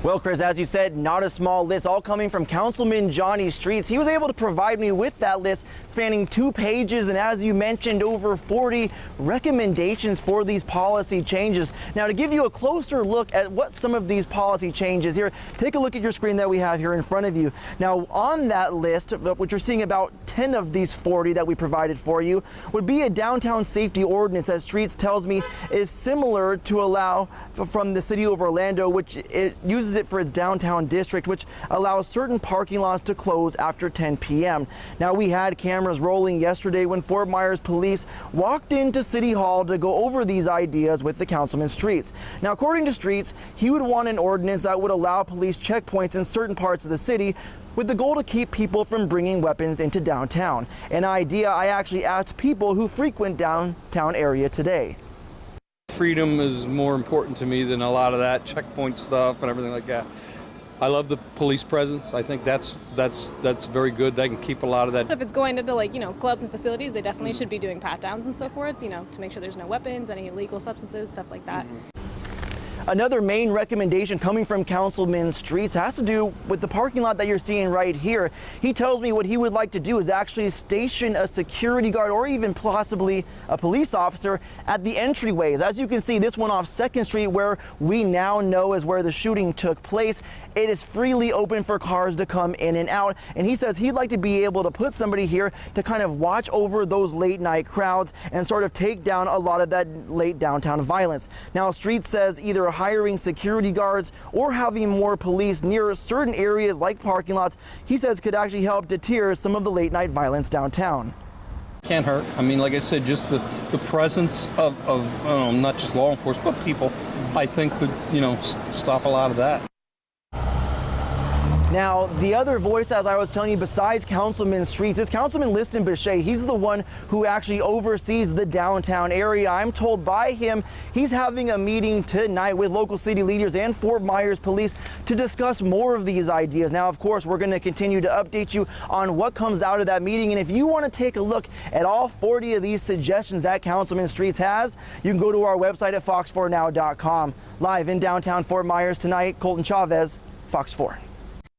Well, Chris, as you said, not a small list, all coming from Councilman Johnny Streets. He was able to provide me with that list spanning 2 pages, and as you mentioned, over 40 recommendations for these policy changes. Now, to give you a closer look at what some of these policy changes here, take a look at your screen that we have here in front of you. Now, on that list, what you're seeing about 10 of these 40 that we provided for you would be a downtown safety ordinance, as Streets tells me is similar to allow from the city of Orlando, which it uses it for its downtown district, which allows certain parking lots to close after 10 p.m. Now, we had cameras rolling yesterday when Fort Myers police walked into City Hall to go over these ideas with the Councilman Streets. Now, according to Streets, he would want an ordinance that would allow police checkpoints in certain parts of the city with the goal to keep people from bringing weapons into downtown. An idea I actually asked people who frequent downtown area today. Freedom is more important to me than a lot of that checkpoint stuff and everything like that. I love the police presence. I think that's very good. They can keep a lot of that. If it's going into clubs and facilities, they definitely should be doing pat downs and so forth, to make sure there's no weapons, any illegal substances, stuff like that. Another main recommendation coming from Councilman Streets has to do with the parking lot that you're seeing right here. He tells me what he would like to do is actually station a security guard or even possibly a police officer at the entryways. As you can see, this one off 2nd Street, where we now know is where the shooting took place, it is freely open for cars to come in and out. And he says he'd like to be able to put somebody here to kind of watch over those late night crowds and sort of take down a lot of that late downtown violence. Now, Streets says either hiring security guards or having more police near certain areas like parking lots, he says could actually help deter some of the late night violence downtown. Can't hurt. I mean, like I said, just the presence of not just law enforcement, but people, I think could, stop a lot of that. Now, the other voice, as I was telling you, besides Councilman Streets, is Councilman Liston Bechet. He's the one who actually oversees the downtown area. I'm told by him he's having a meeting tonight with local city leaders and Fort Myers police to discuss more of these ideas. Now, of course, we're going to continue to update you on what comes out of that meeting. And if you want to take a look at all 40 of these suggestions that Councilman Streets has, you can go to our website at fox4now.com. Live in downtown Fort Myers tonight, Colton Chavez, Fox 4.